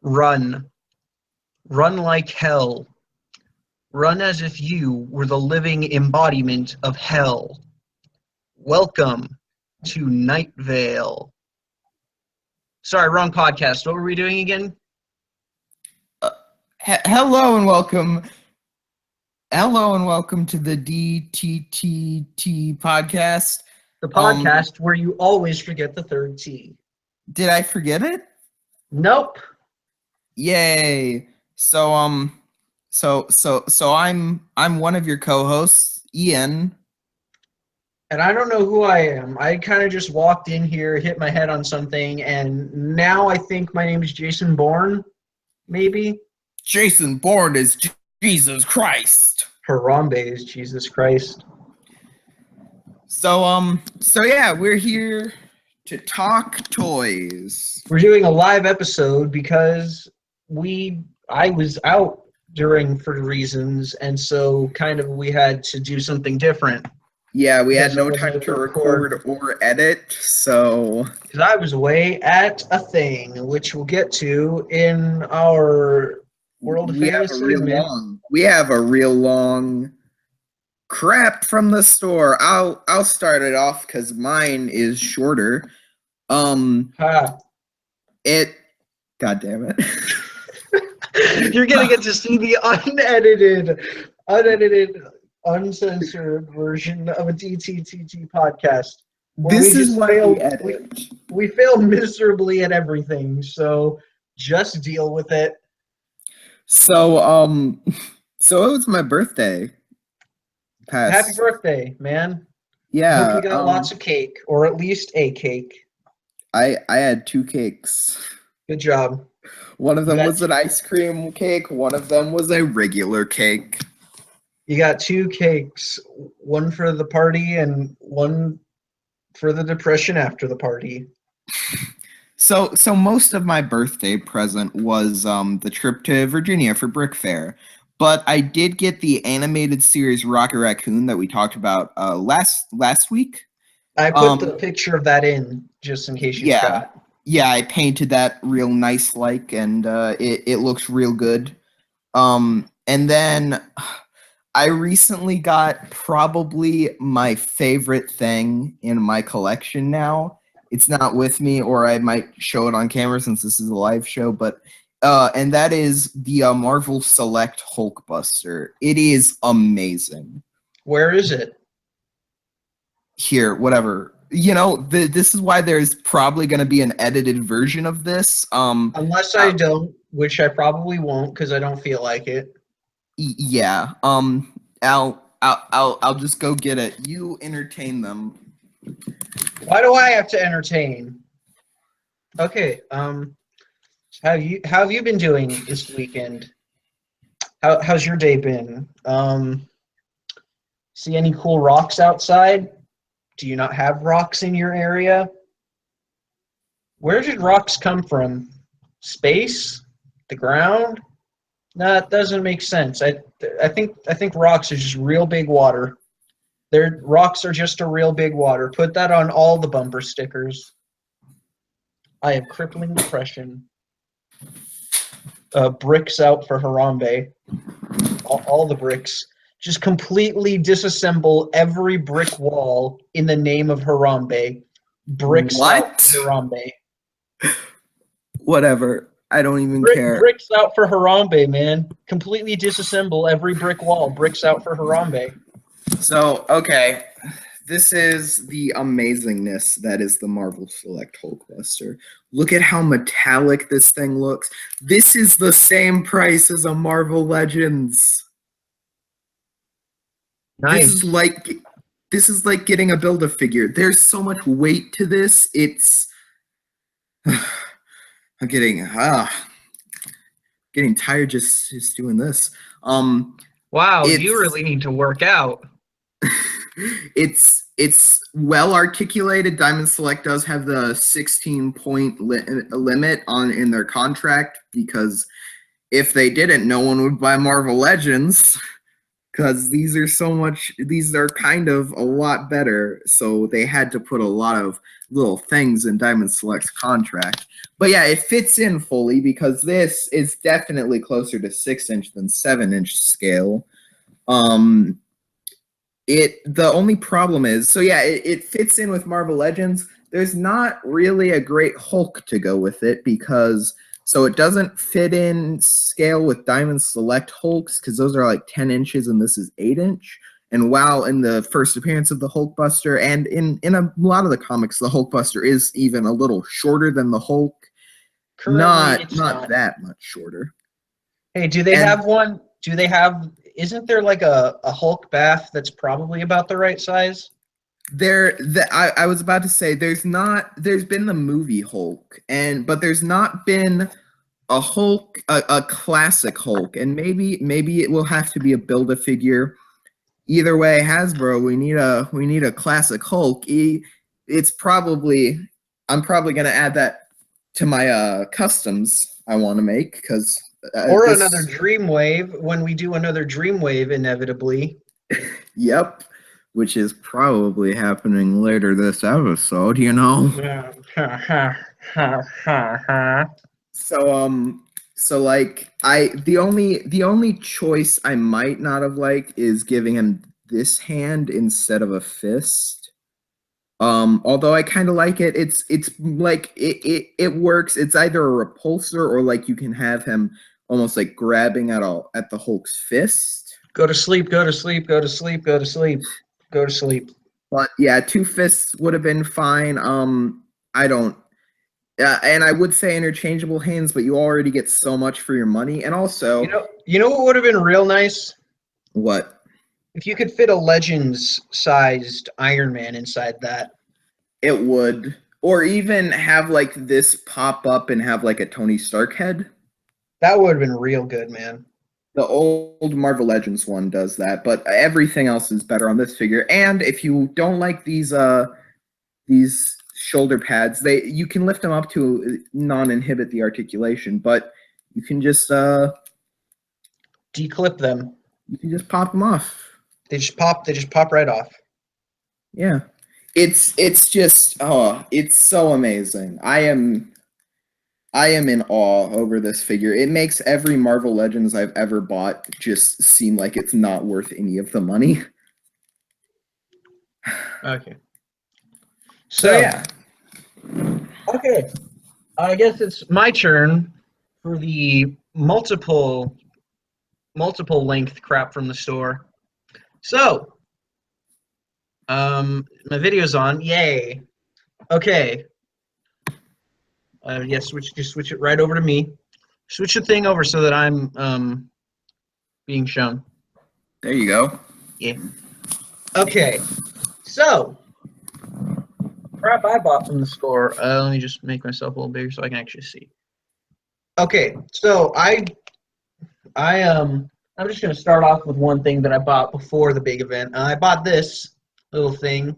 Run. Run like hell. Run as if you were the living embodiment of hell. Welcome to Night Vale. Sorry, wrong podcast. What were we doing again? Hello and welcome. Hello and welcome to the DTTT podcast. The podcast where you always forget the third T. Did I forget it? Nope. Yay. So I'm one of your co-hosts, Ian. And I don't know who I am. I kind of just walked in here, hit my head on something, and now I think my name is Jason Bourne, maybe? Jason Bourne is Jesus Christ. Harambe is Jesus Christ. So yeah, we're here to talk toys. We're doing a live episode because I was out for reasons, and so kind of we had to do something different. Yeah, we had no time to record or edit, so... Because I was away at a thing, which we'll get to in our World of Fantasy segment. We have a real long crap from the store. I'll start it off because mine is shorter. God damn it. You're gonna get to see the unedited, uncensored version of a DTTT podcast. This is why we edit. We fail miserably at everything, so just deal with it. So it was my birthday. Happy birthday, man. Yeah. Hope you got lots of cake, or at least a cake. I had 2 cakes. Good job. One of them was an ice cream cake. One of them was a regular cake. You got 2 cakes, one for the party and one for the depression after the party. So most of my birthday present was the trip to Virginia for Brick Fair. But I did get the animated series Rocket Raccoon that we talked about last week. I put the picture of that in just in case you forgot. Yeah, I painted that real nice and it looks real good. And then I recently got probably my favorite thing in my collection now. It's not with me, or I might show it on camera since this is a live show, but and that is the Marvel Select Hulkbuster. It is amazing. Where is it? Here, whatever. You know, this is why there's probably going to be an edited version of this. Unless I don't, which I probably won't because I don't feel like it. Yeah. I'll just go get it. You entertain them. Why do I have to entertain? Okay. How have you been doing this weekend? How's your day been? See any cool rocks outside? Do you not have rocks in your area? Where did rocks come from? Space? The ground? No, that doesn't make sense. I think rocks are just real big water. Rocks are just a real big water. Put that on all the bumper stickers. I have crippling depression. Bricks out for Harambe. All the bricks. Just completely disassemble every brick wall in the name of Harambe. Bricks out for Harambe. Whatever. I don't even care. Bricks out for Harambe, man. Completely disassemble every brick wall. Bricks out for Harambe. So, okay. This is the amazingness that is the Marvel Select Hulkbuster. Look at how metallic this thing looks. This is the same price as a Marvel Legends. Nice. This is like getting a Build-A-Figure. There's so much weight to this. It's I'm getting tired just doing this. Wow, you really need to work out. It's well articulated. Diamond Select does have the 16-point limit in their contract, because if they didn't, no one would buy Marvel Legends. because these are kind of a lot better, so they had to put a lot of little things in Diamond Select's contract. But yeah, it fits in fully because this is definitely closer to 6-inch than 7-inch scale. The only problem is, so yeah, it fits in with Marvel Legends. There's not really a great Hulk to go with it because so it doesn't fit in scale with Diamond Select Hulks because those are like 10 inches and this is 8-inch. And while in the first appearance of the Hulkbuster and in a lot of the comics, the Hulkbuster is even a little shorter than the Hulk. Currently, Not that much shorter. Hey, do they have one? Do they have? Isn't there like a Hulk bath that's probably about the right size? I was about to say there's been the movie Hulk but there's not been a Hulk, a classic Hulk, and maybe it will have to be a Build-A-Figure. Either way, Hasbro, we need a classic Hulk. I'm probably gonna add that to my customs I want to make because or another Dreamwave when we do another Dreamwave inevitably. Yep, which is probably happening later this episode, you know. So like the only choice I might not have liked is giving him this hand instead of a fist. Although I kind of like it. It's like it works. It's either a repulsor or like you can have him almost like grabbing at the Hulk's fist. Go to sleep, go to sleep, go to sleep, go to sleep, go to sleep. But yeah, 2 fists would have been fine. I don't. And I would say interchangeable hands, but you already get so much for your money. And also, you know what would have been real nice? What? If you could fit a Legends-sized Iron Man inside that. It would. Or even have like this pop up and have like a Tony Stark head. That would have been real good, man. The old Marvel Legends one does that, but everything else is better on this figure. And if you don't like these shoulder pads, you can lift them up to non-inhibit the articulation, but you can just declip them. You can just pop them off. They just pop right off. Yeah. It's just it's so amazing. I am in awe over this figure. It makes every Marvel Legends I've ever bought just seem like it's not worth any of the money. Okay. So yeah. Okay. I guess it's my turn for the multiple length crap from the store. So, my video's on. Yay. Okay. Yes, just switch it right over to me. Switch the thing over so that I'm being shown. There you go. Yeah. Okay. So, crap I bought from the store. Let me just make myself a little bigger so I can actually see. Okay, so I'm just gonna start off with one thing that I bought before the big event. I bought this little thing.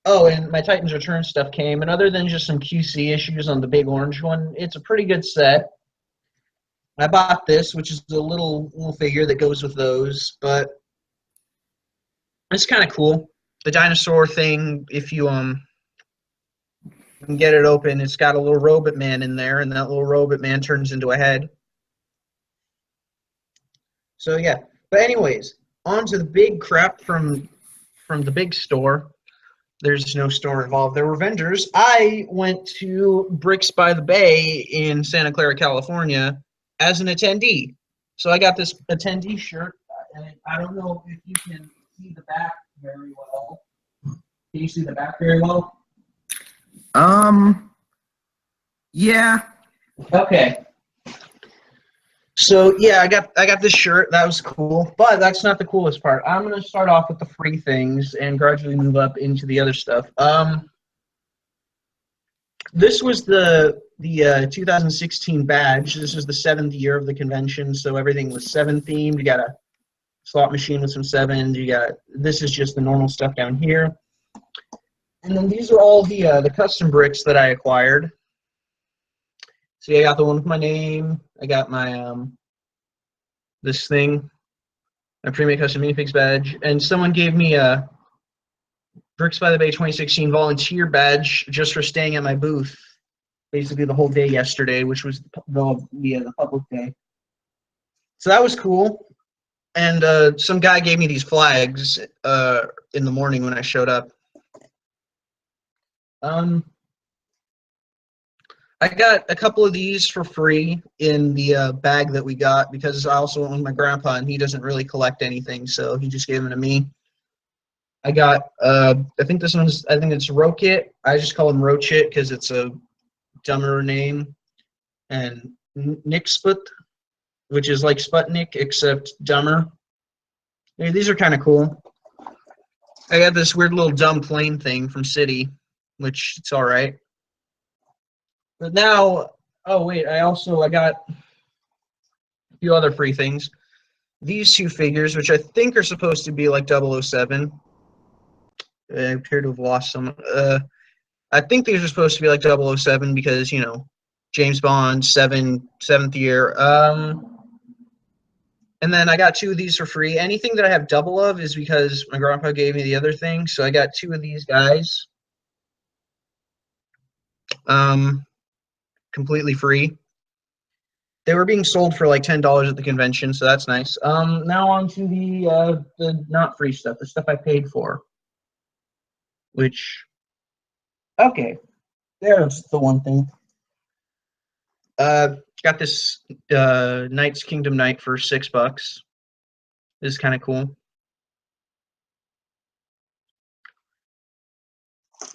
Oh, and my Titans Return stuff came, and other than just some QC issues on the big orange one, it's a pretty good set. I bought this, which is a little figure that goes with those, but it's kind of cool. The dinosaur thing, if you can get it open, it's got a little robot man in there, and that little robot man turns into a head. So yeah, but anyways, on to the big crap from the big store. There's no store involved. There were vendors. I went to Bricks by the Bay in Santa Clara, California as an attendee. So I got this attendee shirt. And I don't know if you can see the back very well. Can you see the back very well? Yeah. Okay. So yeah, I got this shirt. That was cool, but that's not the coolest part. I'm gonna start off with the free things and gradually move up into the other stuff. This was the 2016 badge. This is the 7th year of the convention, so everything was 7 themed. You got a slot machine with some 7s. This is just the normal stuff down here, and then these are all the custom bricks that I acquired. See, I got the one with my name. I got my this thing. my pre-made custom minifigs badge, and someone gave me a Bricks by the Bay 2016 volunteer badge just for staying at my booth basically the whole day yesterday, which was the public day. So that was cool. And some guy gave me these flags in the morning when I showed up. I got a couple of these for free in the bag that we got because I also went with my grandpa and he doesn't really collect anything, so he just gave them to me. I got, I think this one's, I think it's Rokit. I just call him Rochit because it's a dumber name. And Nixput, which is like Sputnik except dumber. Hey, these are kind of cool. I got this weird little dumb plane thing from City, which it's all right. But now, oh wait, I got a few other free things. These two figures, which I think are supposed to be like 007. I appear to have lost some. I think these are supposed to be like 007 because, you know, James Bond, seventh year. And then I got two of these for free. Anything that I have double of is because my grandpa gave me the other thing. So I got two of these guys. Completely free. They were being sold for like $10 at the convention, so that's nice. Now on to the not free stuff, the stuff I paid for. Which, okay, there's the one thing. Got this Knights Kingdom Knight for $6. This is kind of cool.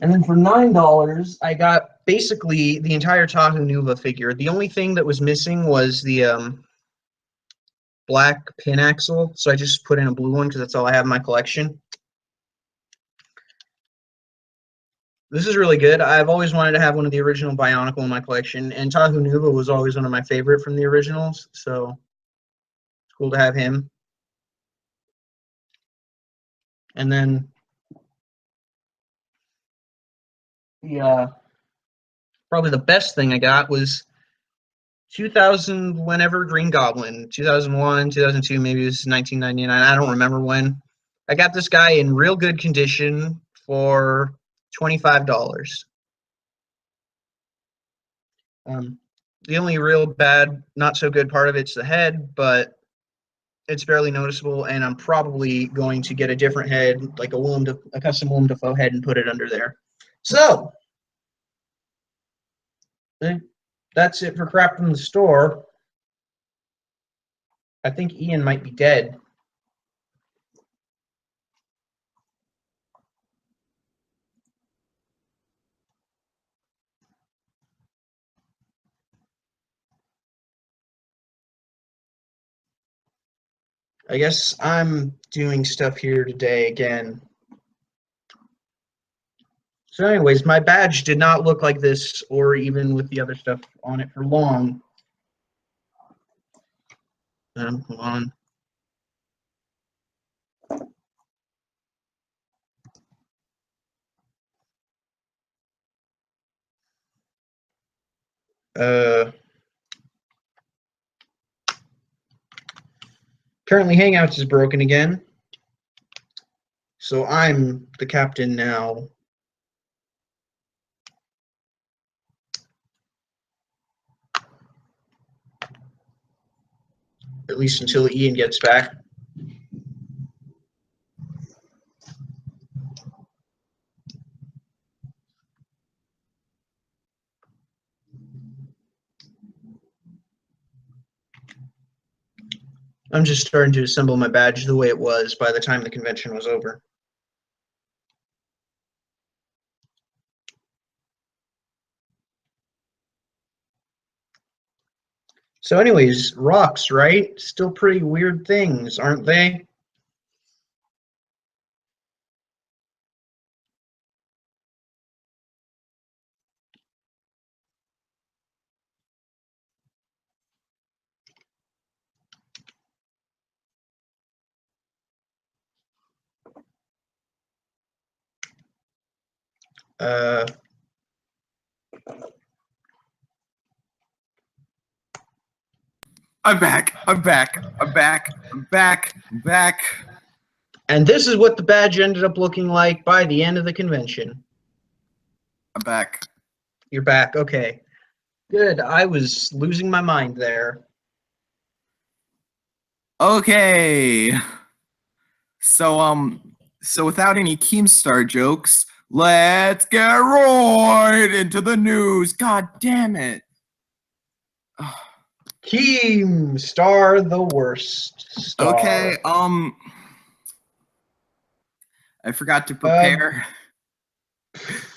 And then for $9, I got basically the entire Tahu Nuva figure. The only thing that was missing was the black pin axle, so I just put in a blue one because that's all I have in my collection. This is really good. I've always wanted to have one of the original Bionicle in my collection, and Tahu Nuva was always one of my favorite from the originals, so it's cool to have him. And then the probably the best thing I got was 2000 whenever Green Goblin, 2001, 2002, maybe it was 1999. I don't remember when. I got this guy in real good condition for $25. The only real bad, not so good part of it's the head, but it's barely noticeable, and I'm probably going to get a different head, like a custom Willem Dafoe head, and put it under there. So that's it for crap from the store. I think Ian might be dead. I guess I'm doing stuff here today again. So anyways, my badge did not look like this or even with the other stuff on it for long. Hold on. Currently Hangouts is broken again. So I'm the captain now. At least until Ian gets back. I'm just starting to assemble my badge the way it was by the time the convention was over. So anyways, rocks, right? Still pretty weird things, aren't they? Uh, I'm back. I'm back. I'm back. I'm back. I'm back. And this is what the badge ended up looking like by the end of the convention. I'm back. You're back. Okay. Good. I was losing my mind there. Okay. So without any Keemstar jokes, let's get right into the news. God damn it. Keemstar, the worst star. Okay, I forgot to prepare.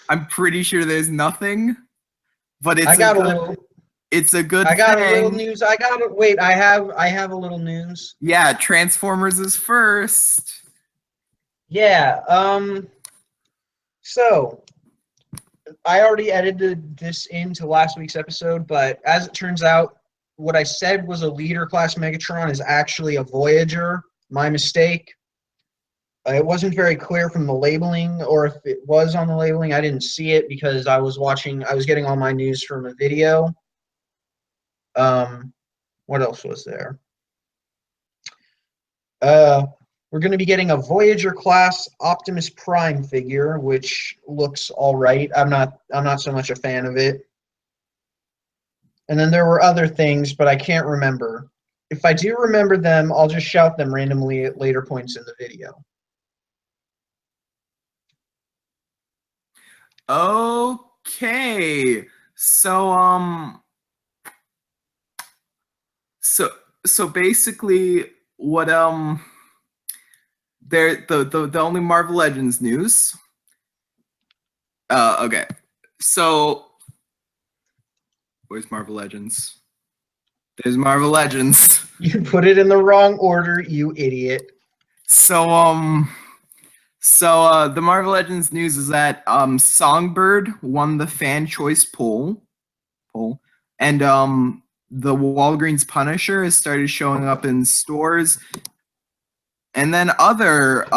I'm pretty sure there's nothing, but it's a good I got a little thing. news. I have a little news. Yeah, Transformers is first. Yeah, so I already edited this into last week's episode, but as it turns out, what I said was a leader class Megatron is actually a Voyager. My mistake. It wasn't very clear from the labeling, or if it was on the labeling, I didn't see it because I was getting all my news from a video. What else was there? We're going to be getting a Voyager class Optimus Prime figure, which looks all right. I'm not so much a fan of it. And then there were other things, but I can't remember. If I do remember them, I'll just shout them randomly at later points in the video. Okay. So basically what the only Marvel Legends news. Okay. So where's Marvel Legends? There's Marvel Legends. You put it in the wrong order, you idiot. So the Marvel Legends news is that Songbird won the fan choice poll, and the Walgreens Punisher has started showing up in stores. And then other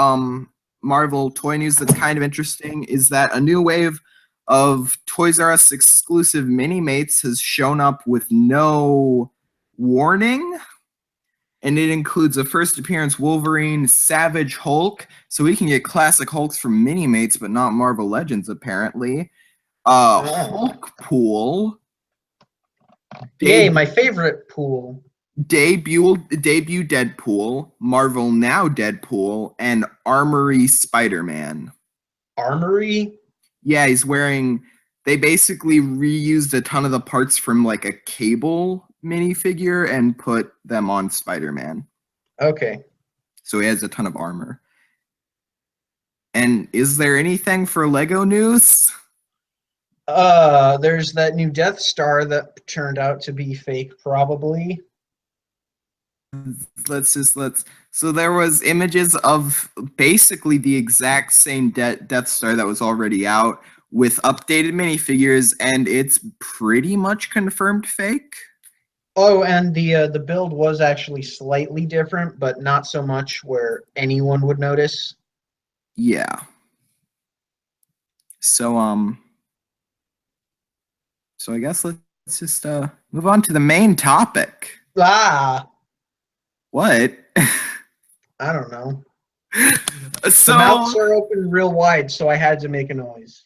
Marvel toy news that's kind of interesting is that a new wave of Toys R Us exclusive mini mates has shown up with no warning. And it includes a first appearance Wolverine, Savage Hulk. So we can get classic Hulks from mini mates, but not Marvel Legends, apparently. Hulk Pool. Yay, my favorite pool. Debut Deadpool, Marvel Now Deadpool, and Armory Spider-Man. Armory? Yeah, they basically reused a ton of the parts from like a Cable minifigure and put them on Spider-Man. Okay. So he has a ton of armor. And is there anything for Lego news? There's that new Death Star that turned out to be fake, probably. So there was images of basically the exact same Death Star that was already out with updated minifigures, and it's pretty much confirmed fake. Oh, and the build was actually slightly different, but not so much where anyone would notice. Yeah. So I guess let's just move on to the main topic. Ah, What? I don't know. So The mouths are open real wide, so I had to make a noise.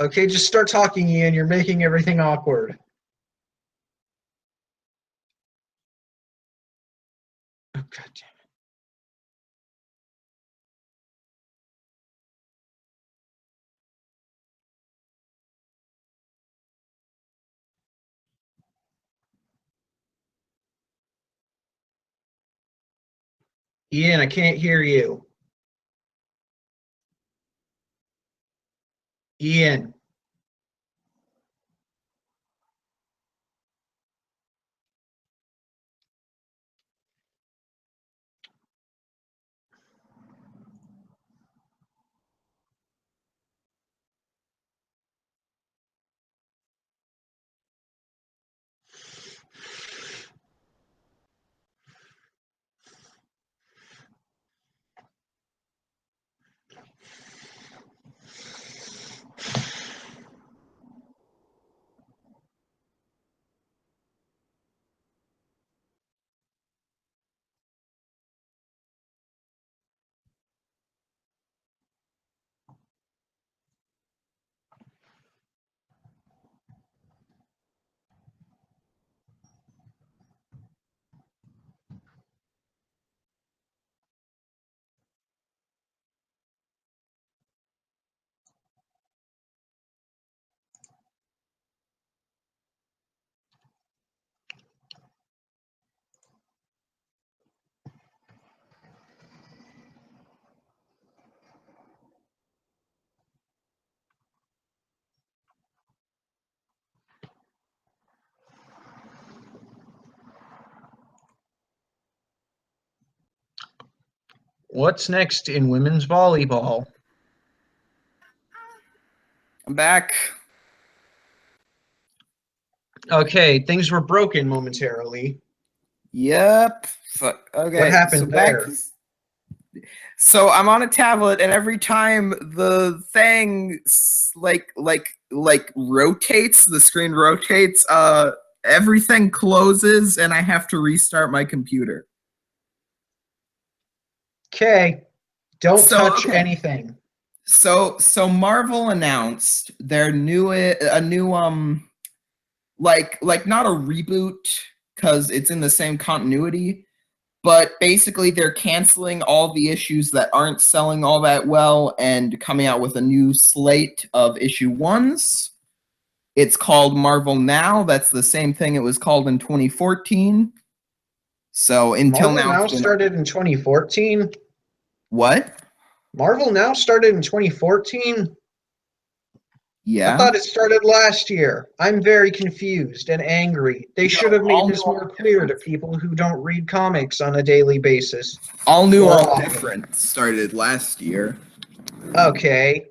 Okay, just start talking, Ian. You're making everything awkward. Oh, God damn it. Ian, I can't hear you. Ian. What's next in women's volleyball? I'm back. Okay, things were broken momentarily. Yep. Okay. What happened there? So I'm on a tablet, and every time the thing rotates, the screen rotates, everything closes, and I have to restart my computer. Okay, don't touch anything. So Marvel announced their new like not a reboot because it's in the same continuity, but basically they're canceling all the issues that aren't selling all that well and coming out with a new slate of issue 1s. It's called Marvel Now. That's the same thing it was called in 2014. So until Marvel now Now started in 2014. What? Marvel Now started in 2014. Yeah. I thought it started last year. I'm very confused and angry. They should have made this more clear to people who don't read comics on a daily basis. All New, All Different started last year. Okay.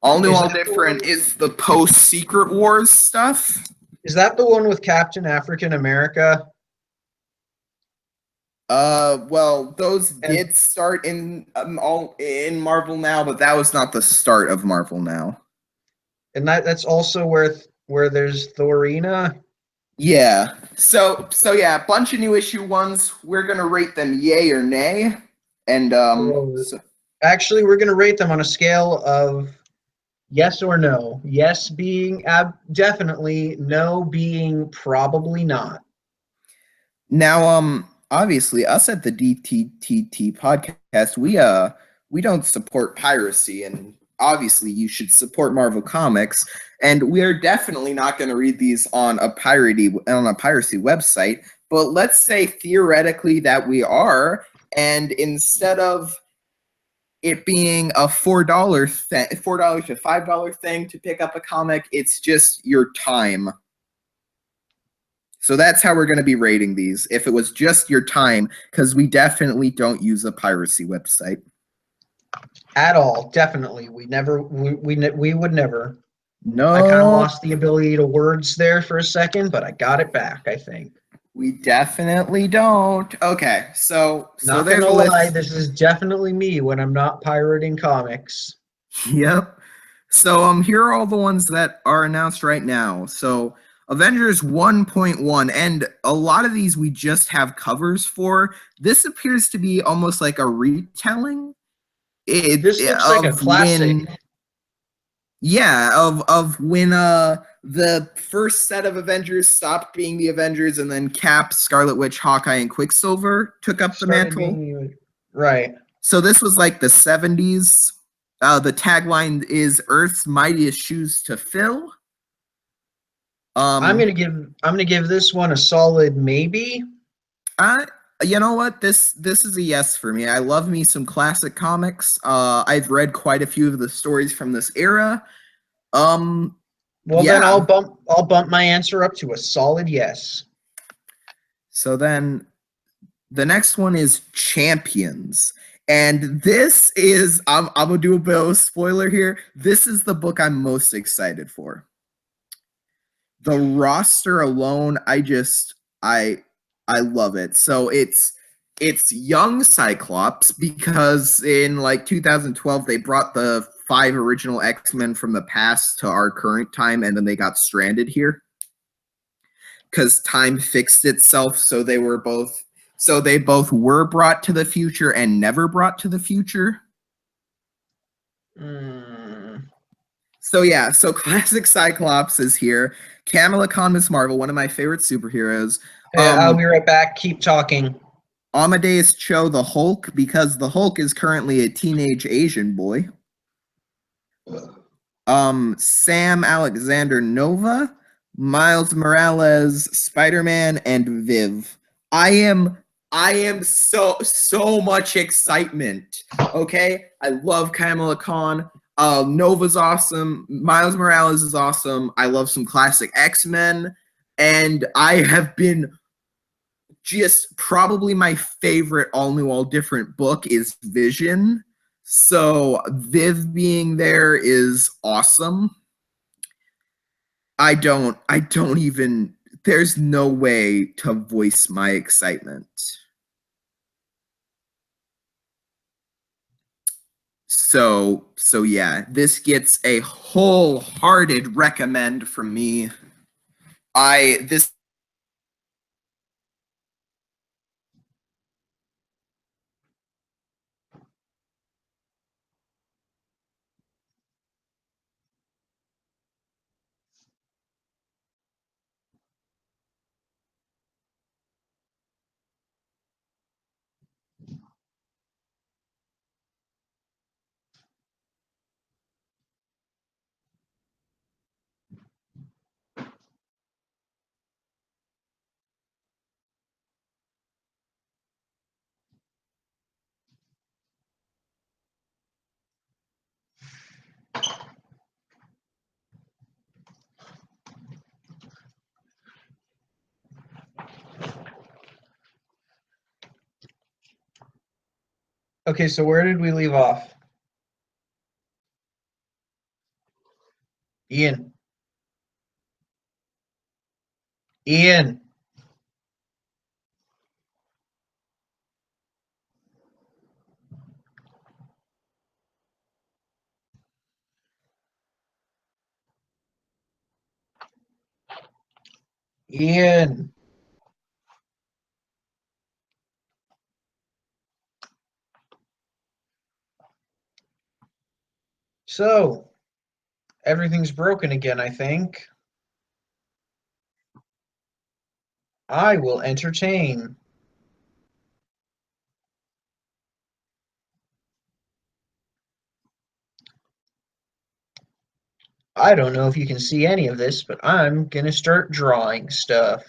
All New, All Different is the post-Secret Wars stuff. Is that the one with Captain African America? Well, those did start in Marvel Now, but that was not the start of Marvel Now. And that's also where there's Thorina. Yeah. So yeah, a bunch of new issue 1s. We're gonna rate them yay or nay, and actually, we're gonna rate them on a scale of yes or no. Yes being definitely, no being probably not. Now, obviously, us at the DTTT podcast, we don't support piracy, and obviously, you should support Marvel Comics. And we are definitely not going to read these on a piracy website. But let's say theoretically that we are, and instead of it being a $4 to $5 thing to pick up a comic, it's just your time. So that's how we're going to be rating these. If it was just your time, because we definitely don't use a piracy website. At all, definitely. We would never. No. I kind of lost the ability to words there for a second, but I got it back, I think. We definitely don't. Okay, so not gonna lie, this is definitely me when I'm not pirating comics. Yep. So here are all the ones that are announced right now. So Avengers 1.1, and a lot of these we just have covers for. This appears to be almost like a retelling. This looks like a classic. Of when the first set of Avengers stopped being the Avengers, and then Cap, Scarlet Witch, Hawkeye, and Quicksilver took up the mantle. Right. So this was like the 70s. The tagline is Earth's mightiest shoes to fill. I'm gonna give this one a solid maybe. You know what? This is a yes for me. I love me some classic comics. I've read quite a few of the stories from this era. Well, yeah. Then I'll bump my answer up to a solid yes. So then the next one is Champions. And this is I'm gonna do a bit of a spoiler here. This is the book I'm most excited for. The roster alone, I love it. So it's young Cyclops, because in like 2012 they brought the 5 original X-Men from the past to our current time, and then they got stranded here because time fixed itself. So they both were brought to the future and never brought to the future. So yeah, so classic Cyclops is here. Kamala Khan, Miss Marvel, one of my favorite superheroes. I'll be right back. Keep talking. Amadeus Cho, the Hulk, because the Hulk is currently a teenage Asian boy. Sam Alexander Nova, Miles Morales, Spider-Man, and Viv. I am so much excitement. Okay, I love Kamala Khan. Nova's awesome. Miles Morales is awesome. I love some classic X-Men, and I have been just probably my favorite all new, all different book is Vision. So Viv being there is awesome. I don't even, there's no way to voice my excitement. So yeah, this gets a wholehearted recommend from me. This Okay, so where did we leave off? Ian. Ian. Ian. So, everything's broken again, I think. I will entertain. I don't know if you can see any of this, but I'm gonna start drawing stuff.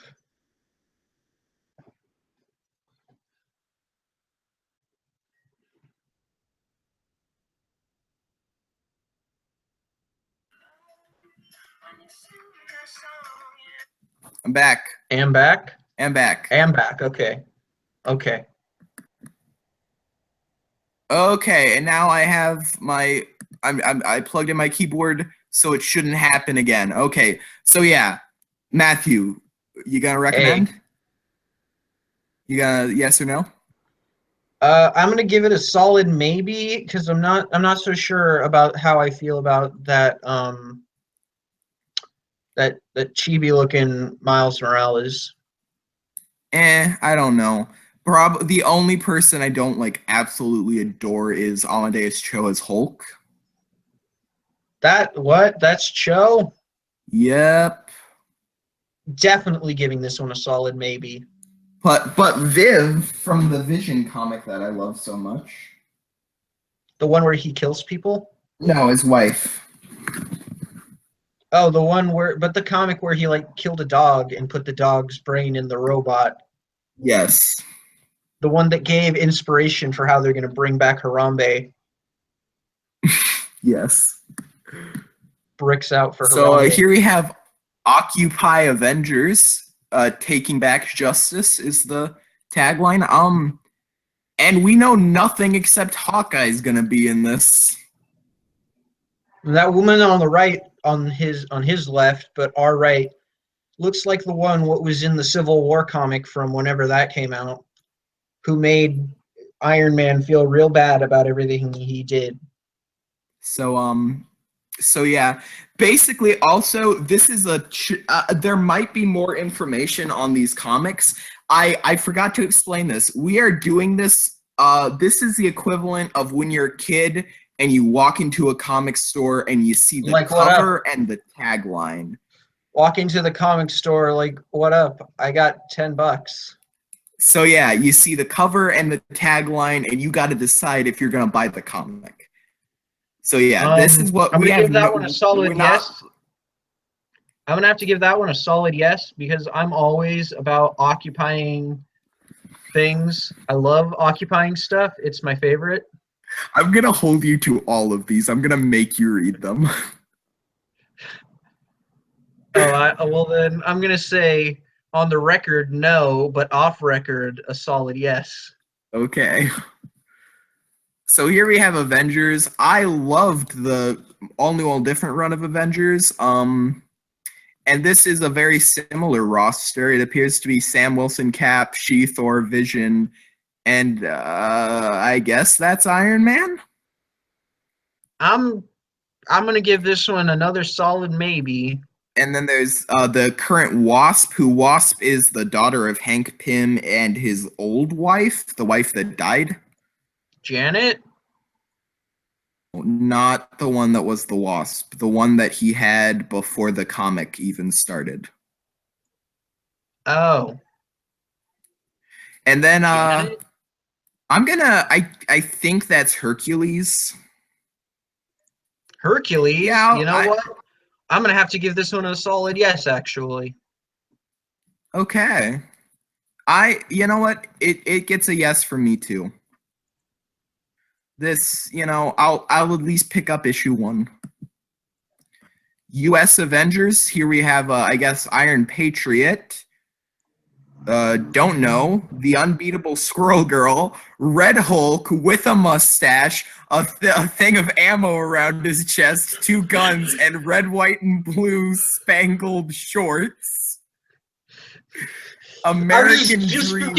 I'm back. Am back? I'm back. Am back. Okay. Okay. Okay, and now I have my I plugged in my keyboard, so it shouldn't happen again. Okay, so yeah, Matthew, you gonna recommend? Hey. You gonna yes or no? I'm gonna give it a solid maybe because I'm not so sure about how I feel about that that chibi looking Miles Morales. I don't know. The only person I don't like absolutely adore is Amadeus Cho as Hulk. That's Cho? Yep. Definitely giving this one a solid maybe. But Viv from the Vision comic that I love so much. The one where he kills people? No, his wife. Oh, the one where but the comic where he like killed a dog and put the dog's brain in the robot. Yes. The one that gave inspiration for how they're gonna bring back Harambe. Yes. Bricks out for So Harambe. here we have Occupy Avengers. Taking back justice is the tagline. And we know nothing except Hawkeye's gonna be in this. That woman on the right, on his left, but our right, looks like the one what was in the Civil War comic from whenever that came out, who made Iron Man feel real bad about everything he did. So yeah, basically also this is there might be more information on these comics. I forgot to explain this. We are doing this this is the equivalent of when you're a kid and you walk into a comic store and you see the Like, cover and the tagline. Walk into the comic store like, what up? I got $10. So yeah, you see the cover and the tagline and you got to decide if you're going to buy the comic. So yeah, this is what I'm we gonna have. give that one a solid yes. I'm gonna have to give that one a solid yes because I'm always about occupying things. I love occupying stuff. It's my favorite. I'm gonna hold you to all of these. I'm gonna make you read them. Oh, well then I'm gonna say On the record, no, but off record, a solid yes. Okay. So here we have Avengers. I loved the all new, all different run of Avengers. And this is a very similar roster. It appears to be Sam Wilson, Cap, She-Thor, Vision, and I guess that's Iron Man. I'm gonna give this one another solid maybe. And then there's the current Wasp, who Wasp is the daughter of Hank Pym and his old wife, the wife that died. Janet? Not the one that was the Wasp, the one that he had before the comic even started. Oh. And then Janet? I think that's Hercules. Hercules? Yeah, you know what? I'm gonna have to give this one a solid yes, actually. Okay. You know what? It gets a yes from me too. This, I'll at least pick up issue 1. US Avengers, here we have I guess Iron Patriot. Don't know. The Unbeatable Squirrel Girl, Red Hulk with a mustache, a thing of ammo around his chest, 2 guns, and red, white, and blue spangled shorts. American Dream.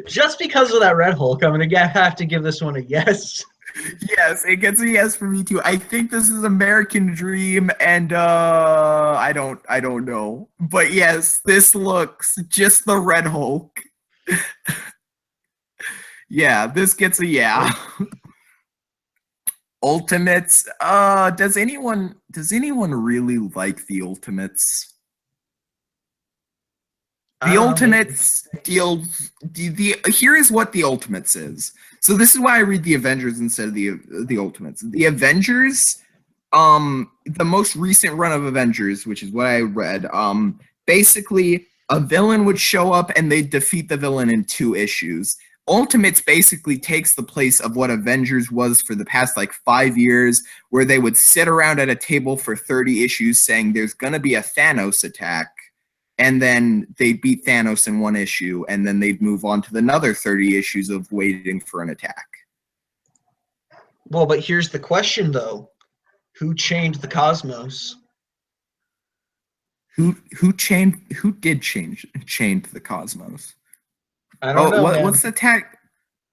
Just because of that Red Hulk, I'm gonna have to give this one a yes. Yes, it gets a yes for me too. I think this is American Dream, and I don't know, but yes, this looks just the Red Hulk. Yeah, this gets a yeah. Ultimates. Does anyone really like the Ultimates? The Ultimates deals. Here is what the Ultimates is. So this is why I read the Avengers instead of the Ultimates. The Avengers, the most recent run of Avengers, which is what I read, basically a villain would show up and they'd defeat the villain in 2 issues. Ultimates basically takes the place of what Avengers was for the past 5 years, where they would sit around at a table for 30 issues saying there's gonna be a Thanos attack. And then they'd beat Thanos in 1 issue, and then they'd move on to another 30 issues of waiting for an attack. Well, but here's the question, though. Who chained the cosmos? Who did change the cosmos? I don't know. What's the tag?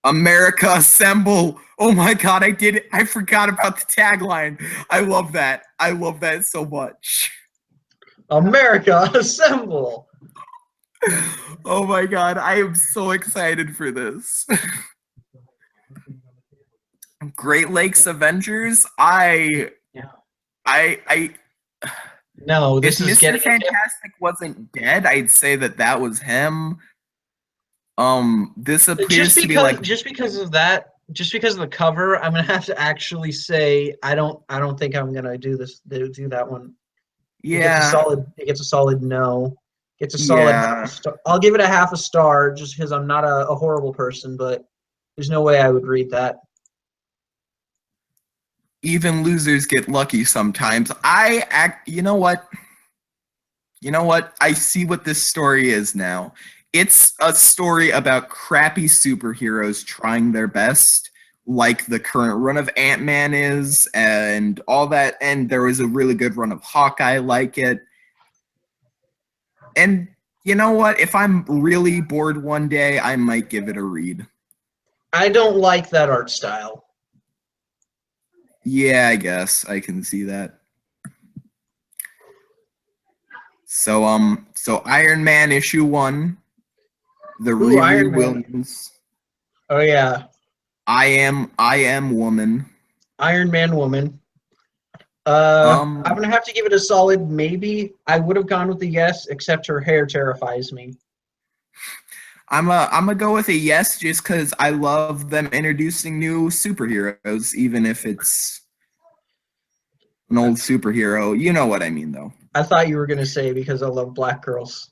America Assemble. Oh my god, I forgot about the tagline. I love that. I love that so much. America Assemble. Oh my god, I am so excited for this. Great Lakes Avengers. No, this if is Mr. Fantastic wasn't dead, I'd say that was him. This appears to be just because of the cover, I'm gonna have to actually say I don't think I'm gonna do that one. Yeah. It gets a solid no. It's a solid half a star. I'll give it a half a star just because I'm not a horrible person, but there's no way I would read that. Even losers get lucky sometimes. You know what? I see what this story is now. It's a story about crappy superheroes trying their best, like the current run of Ant-Man is, and all that. And there was a really good run of Hawkeye like it. And you know what? If I'm really bored one day, I might give it a read. I don't like that art style. Yeah, I guess I can see that. So Iron Man issue 1, the Riri Williams. Oh yeah. I am woman. Iron Man woman. I'm gonna have to give it a solid maybe. I would have gone with a yes, except her hair terrifies me. I'm gonna go with a yes, just because I love them introducing new superheroes, even if it's an old superhero. You know what I mean, though. I thought you were gonna say because I love black girls.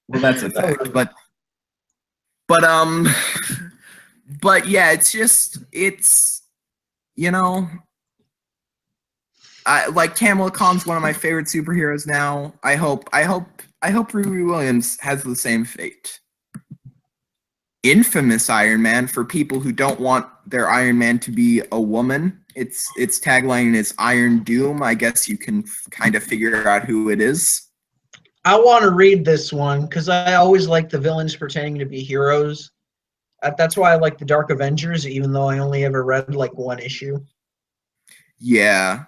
Well, that's a fact, but yeah, it's like Kamala Khan's one of my favorite superheroes now. I hope I hope Riri Williams has the same fate. Infamous Iron Man, for people who don't want their Iron Man to be a woman. Its tagline is Iron Doom. I guess you can kind of figure out who it is. I want to read this one because I always like the villains pretending to be heroes. That's why I like the Dark Avengers, even though I only ever read like one issue. Yeah.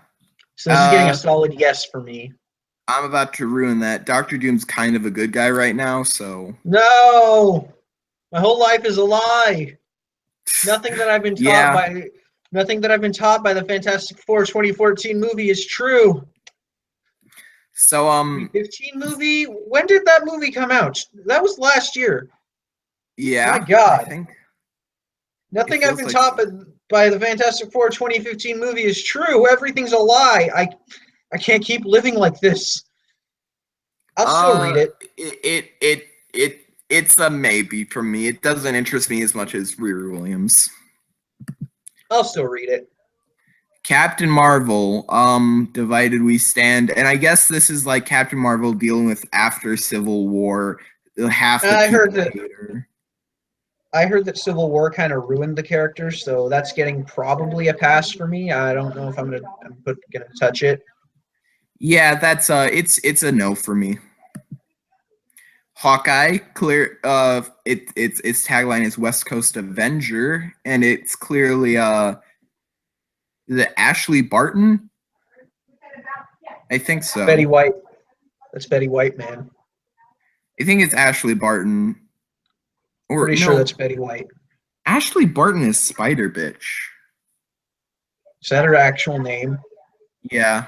So this is getting a solid yes for me. I'm about to ruin that. Dr. Doom's kind of a good guy right now, so... No! My whole life is a lie. Nothing that I've been taught by the Fantastic Four 2014 movie is true. So 2015 movie? When did that movie come out? That was last year. Yeah. My God. I think nothing I've been taught by the Fantastic Four 2015 movie is true. Everything's a lie. I can't keep living like this. I'll still read it. It's a maybe for me. It doesn't interest me as much as Riri Williams. I'll still read it. Captain Marvel, Divided We Stand, and I guess this is like Captain Marvel dealing with after Civil War. I heard that Civil War kind of ruined the character, so that's getting probably a pass for me. I don't know if I'm gonna touch it. Yeah, that's it's a no for me. Hawkeye, clear. Its tagline is West Coast Avenger, and it's clearly is it Ashley Barton? I think so. Betty White. That's Betty White, man. I think it's Ashley Barton. Or Pretty sure that's Betty White. Ashley Barton is Spider Bitch. Is that her actual name? Yeah.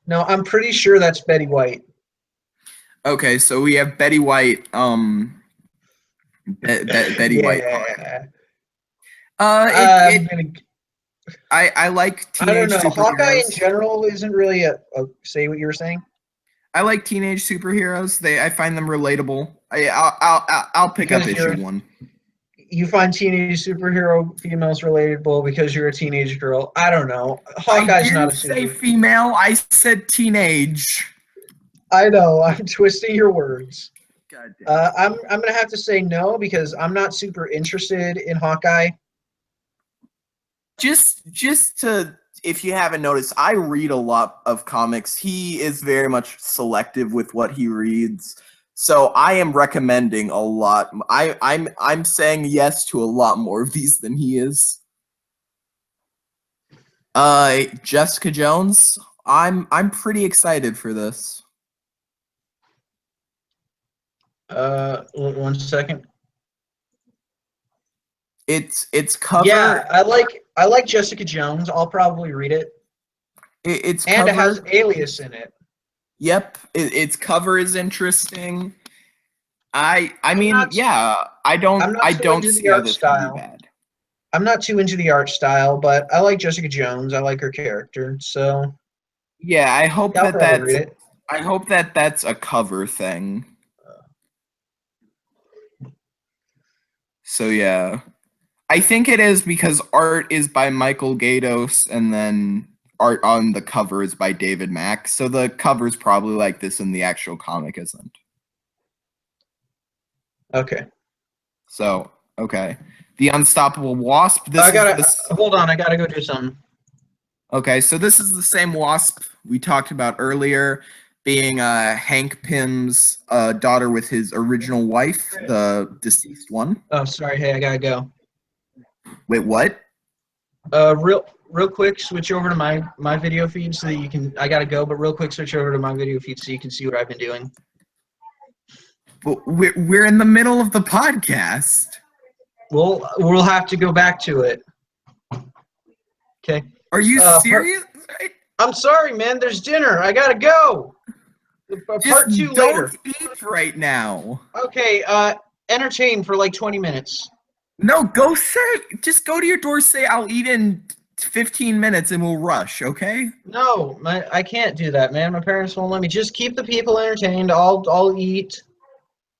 No, I'm pretty sure that's Betty White. Okay, so we have Betty White. Betty White. I like teenage. I don't know. Hawkeye in general isn't really say what you were saying. I like teenage superheroes. I find them relatable. I'll pick up issue 1. You find teenage superhero females relatable because you're a teenage girl. I don't know. Hawkeye's not a say female. I said teenage. I know. I'm twisting your words. God damn. I'm gonna have to say no because I'm not super interested in Hawkeye. Just to, if you haven't noticed, I read a lot of comics. He is very much selective with what he reads. So I am recommending a lot. I'm saying yes to a lot more of these than he is. Jessica Jones. I'm pretty excited for this. 1 second. It's cover. Yeah, I like Jessica Jones. I'll probably read it. It's and cover. It has Alias in it. Yep, its cover is interesting. I don't see how this can be bad. I'm not too into the art style, but I like Jessica Jones. I like her character, so yeah, I hope that's a cover thing. So yeah, I think it is because art is by Michael Gaydos, and then art on the cover is by David Mack. So the cover's probably like this, and the actual comic isn't. Okay. So okay, the Unstoppable Wasp. Hold on. I gotta go do something. Okay, so this is the same Wasp we talked about earlier, being Hank Pym's daughter with his original wife, the deceased one. Oh, sorry. Hey, I gotta go. Wait, what? Real quick, switch over to my video feed so that you can. I gotta go, but real quick, switch over to my video feed so you can see what I've been doing. Well, we're in the middle of the podcast. We'll have to go back to it. Okay. Are you serious? I'm sorry, man. There's dinner. I gotta go. Part 2 later. Don't eat right now. Okay. Entertain for like 20 minutes. No, just go to your door. Say I'll eat in 15 minutes, and we'll rush. Okay? No, I can't do that, man. My parents won't let me. Just keep the people entertained. I'll eat.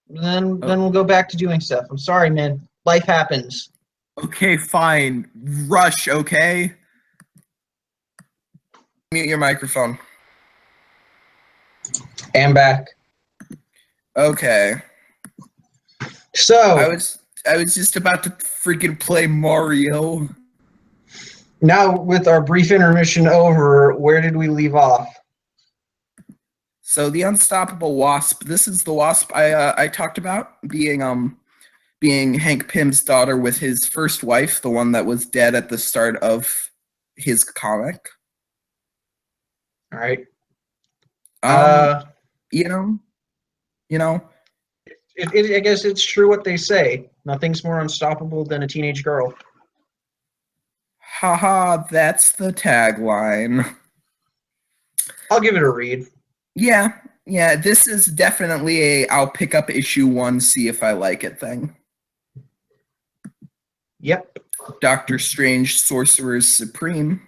Then we'll go back to doing stuff. I'm sorry, man. Life happens. Okay, fine. Rush, okay? Mute your microphone. And back. Okay. So I was just about to freaking play Mario. now with our brief intermission over, where did we leave off? So the unstoppable wasp. This is the wasp I talked about being Hank Pym's daughter with his first wife, the one that was dead at the start of his comic. All right. You know, I guess it's true what they say. Nothing's more unstoppable than a teenage girl. haha, that's the tagline. I'll give it a read. Yeah, this is definitely a I'll pick up issue 1, see if I like it thing. Yep. Doctor Strange, Sorcerers Supreme.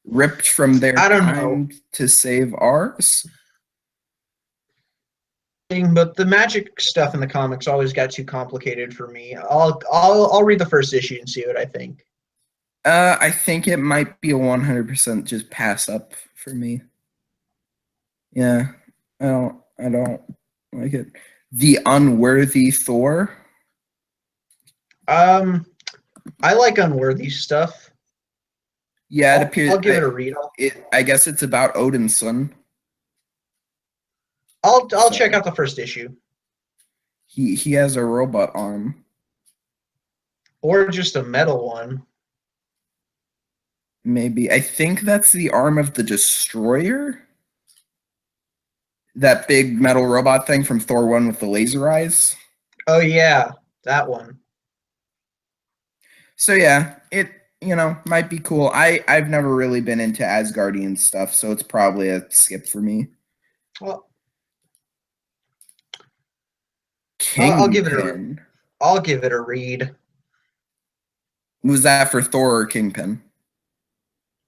Ripped from their I don't time know. to save ours. But the magic stuff in the comics always got too complicated for me. I'll read the first issue and see what I think. I think it might be a 100% just pass up for me. Yeah, I don't like it. The Unworthy Thor. I like unworthy stuff. Yeah, it appears. I'll give it a read. I guess it's about Odin's son. I'll check out the first issue. He has a robot arm. Or just a metal one. Maybe. I think that's the arm of the Destroyer. That big metal robot thing from Thor 1 with the laser eyes. Oh yeah, that one. So yeah, it might be cool. I've never really been into Asgardian stuff, so it's probably a skip for me. Well, Kingpin. I'll give it a read. Was that for Thor or Kingpin?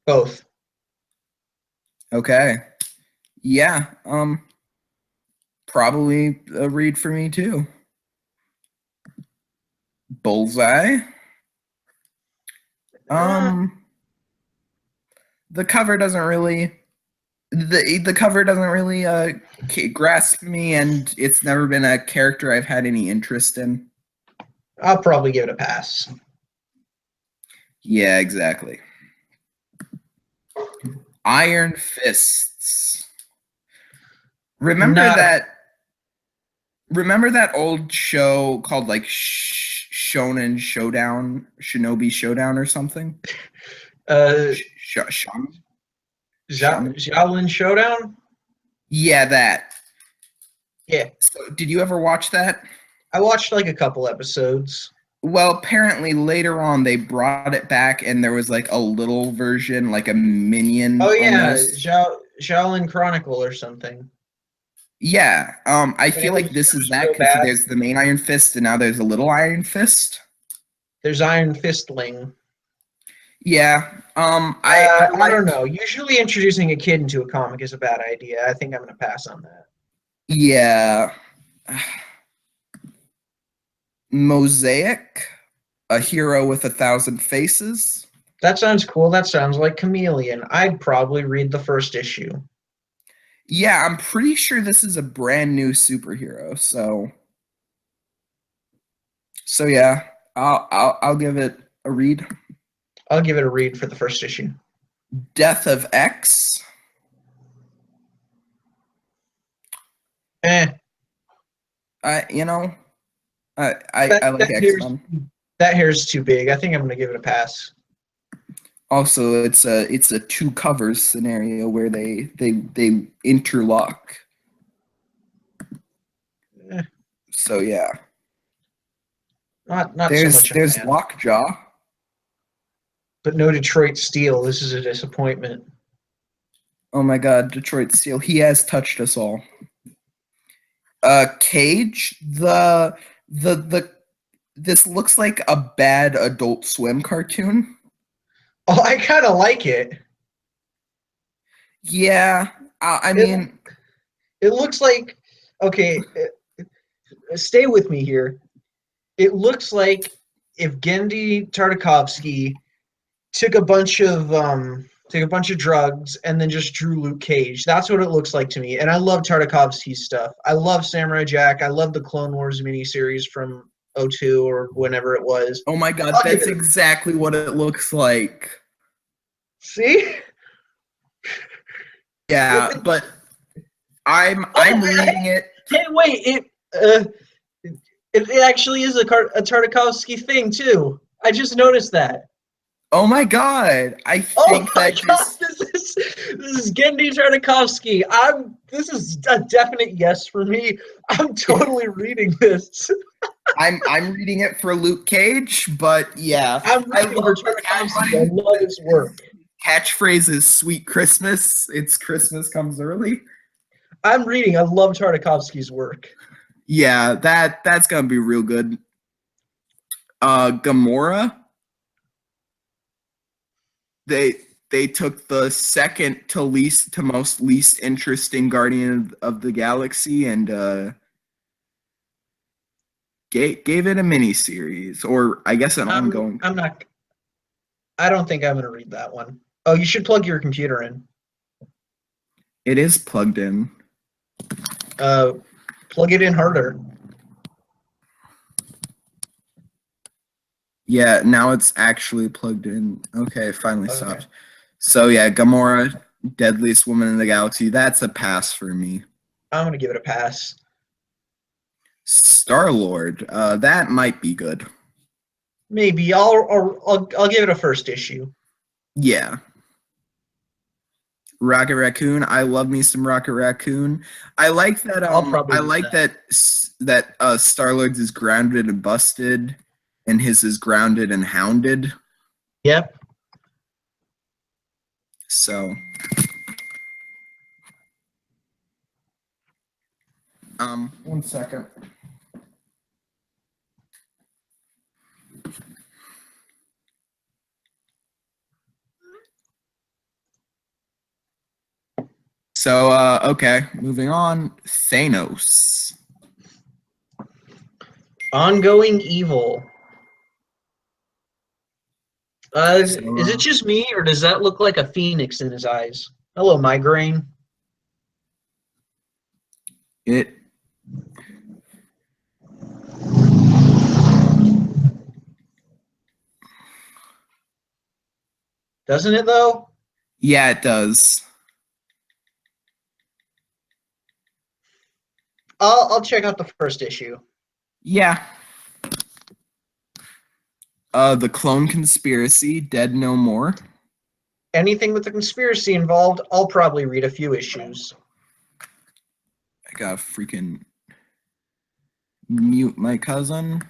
Both. Okay. Yeah. Probably a read for me too. Bullseye. The cover doesn't really grasp me, and it's never been a character I've had any interest in. I'll probably give it a pass. Yeah, exactly. Iron Fists. Remember that old show called like Shonen Showdown, Shinobi Showdown or something? Shaolin Showdown? Yeah, that. Yeah. So, did you ever watch that? I watched like a couple episodes. Well, apparently later on they brought it back, and there was like a little version, like a minion. Oh yeah, almost. Shaolin Chronicle or something. Yeah, I feel like this is that because there's the main Iron Fist, and now there's a little Iron Fist. There's Iron Fistling. Yeah. I don't know. Usually introducing a kid into a comic is a bad idea. I think I'm going to pass on that. Yeah. Mosaic, a hero with 1,000 faces. That sounds cool. That sounds like Chameleon. I'd probably read the first issue. Yeah, I'm pretty sure this is a brand new superhero. So yeah, I'll give it a read. I'll give it a read for the first issue. Death of X. I like X-Men. That hair's too big. I think I'm going to give it a pass. Also, it's a two covers scenario where they interlock. So yeah. Not there's so much. There's Lockjaw. But no Detroit Steel. This is a disappointment. Oh my God, Detroit Steel. He has touched us all. Cage. This looks like a bad Adult Swim cartoon. Oh, I kind of like it. Yeah, I mean, it looks like, okay, stay with me here. It looks like if Genndy Tartakovsky took a bunch of took a bunch of drugs, and then just drew Luke Cage. That's what it looks like to me. And I love Tartakovsky's stuff. I love Samurai Jack. I love the Clone Wars miniseries from '02 or whenever it was. Oh my god, I'll give that's it a- exactly what it looks like. See? Yeah, but I'm reading it. Hey, wait! It actually is a Tartakovsky thing too. I just noticed that. Oh my god, I Oh think my that god, this is Gendy Tartakovsky. This is a definite yes for me. I'm totally reading this. I'm reading it for Luke Cage, but yeah, I'm I reading for love the Tartakovsky. I love his work. catchphrase is "Sweet Christmas." It's Christmas comes early. I'm reading. I love Tartakovsky's work. Yeah, that's gonna be real good. Gamora. They took the second to most least interesting Guardian of the Galaxy and gave it a mini series, or I guess an ongoing. I'm not. I don't think I'm gonna read that one. Oh, you should plug your computer in. It is plugged in. Plug it in harder. Yeah, now it's actually plugged in. Okay, it finally Okay. stopped. So yeah, Gamora, deadliest woman in the galaxy. That's a pass for me. I'm gonna give it a pass. Star-Lord, that might be good. Maybe I'll give it a first issue. Yeah. Rocket Raccoon, I love me some Rocket Raccoon. I like that. I like that Star-Lord's is grounded and busted, and his is grounded and hounded. Yep. So, one second. So, okay, moving on. Thanos. Ongoing evil. Is it just me, or does that look like a phoenix in his eyes? Hello, migraine. It. Doesn't it though? Yeah, it does. I'll check out the first issue. Yeah. The Clone Conspiracy, Dead No More. Anything with the conspiracy involved, I'll probably read a few issues. I gotta freaking mute my cousin.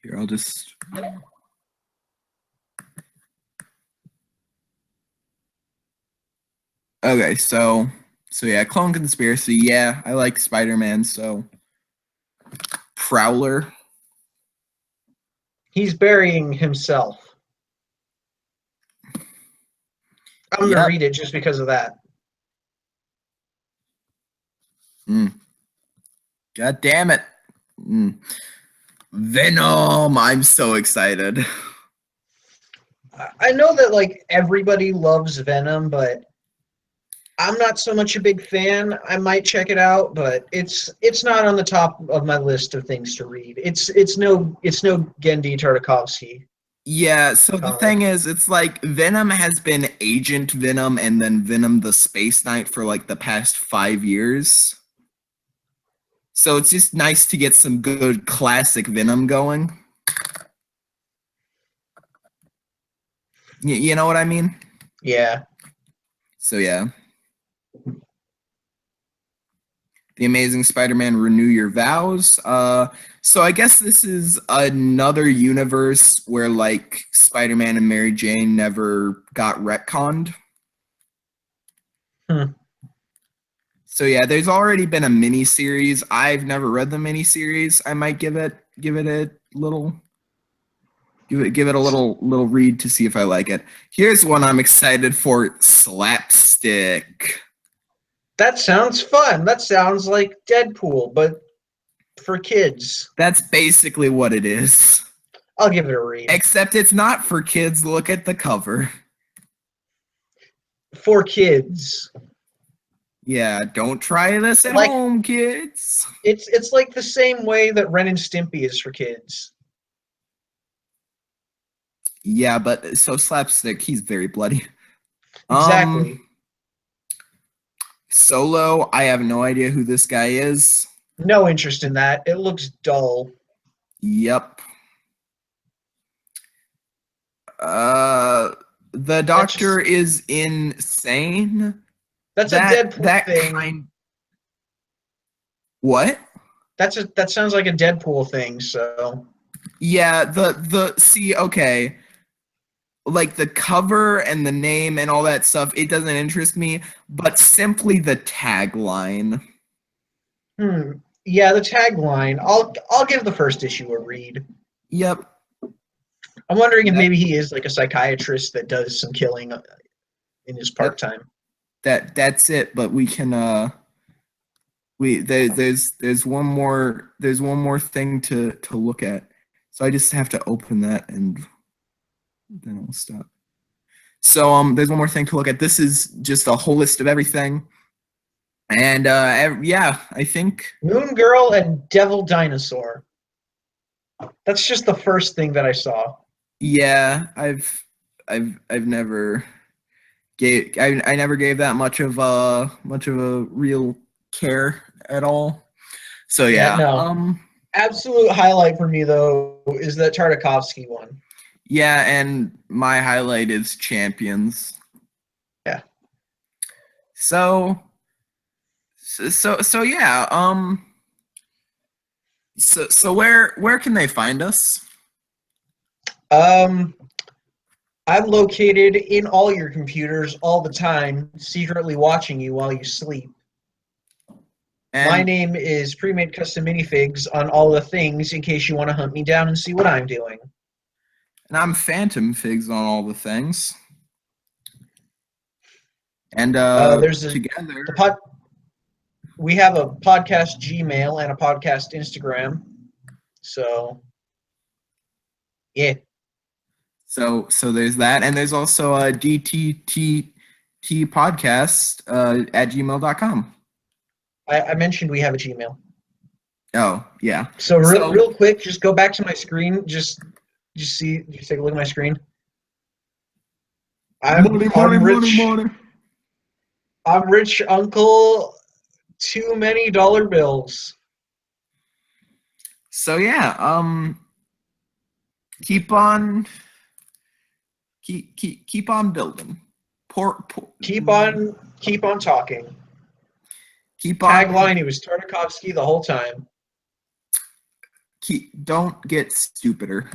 Here, I'll just. Okay, so yeah, Clone Conspiracy. Yeah, I like Spider-Man. So Prowler. He's burying himself. I'm gonna read it just because of that. God damn it. Venom. I'm so excited. I know that like everybody loves Venom, but I'm not so much a big fan. I might check it out, but it's not on the top of my list of things to read. It's no Gendy Tartakovsky. Yeah, so the thing is, it's like Venom has been Agent Venom and then Venom the Space Knight for like the past 5 years. So it's just nice to get some good classic Venom going. You know what I mean? Yeah. So yeah. The Amazing Spider-Man Renew Your Vows. So I guess this is another universe where like Spider-Man and Mary Jane never got retconned. So yeah, there's already been a mini series. I've never read the mini series. I might give it a little read to see if I like it. Here's one I'm excited for: Slapstick. That sounds fun. That sounds like Deadpool, but for kids. That's basically what it is. I'll give it a read. Except it's not for kids. Look at the cover. For kids. Yeah, don't try this at Like- home, kids. It's like the same way that Ren and Stimpy is for kids. Yeah, but so Slapstick, he's very bloody. Exactly. Solo, I have no idea who this guy is. No interest in that. It looks dull. Yep. The Doctor is insane. That's a Deadpool thing. What? That sounds like a Deadpool thing, so. Yeah, see, okay. Like the cover and the name and all that stuff, it doesn't interest me, but simply the tagline. Yeah, the tagline. I'll give the first issue a read. Yep. I'm wondering if maybe he is like a psychiatrist that does some killing in his part time. That's it, but we can there's one more thing to look at. So I just have to open that and then I'll stop. So there's one more thing to look at. This is just a whole list of everything. And yeah, I think Moon Girl and Devil Dinosaur. That's just the first thing that I saw. Yeah, I've never I never gave that much of a real care at all. So yeah, no. Absolute highlight for me though is that Tartakovsky one. Yeah, and my highlight is Champions. Yeah. So yeah, so where can they find us? I'm located in all your computers all the time, secretly watching you while you sleep. And my name is premadecustominifigs on all the things in case you want to hunt me down and see what I'm doing. And I'm Phantom Figs on all the things. And there's together we have a podcast Gmail and a podcast Instagram. So yeah. So there's that, and there's also a DTTT podcast at gmail.com. I mentioned we have a Gmail. Oh yeah. So real quick, just go back to my screen. Just take a look at my screen. I'm rich uncle. Too many dollar bills. So yeah, keep on building. Keep on talking. Keep on. Tagline: it was Tartakovsky the whole time. Don't get stupider.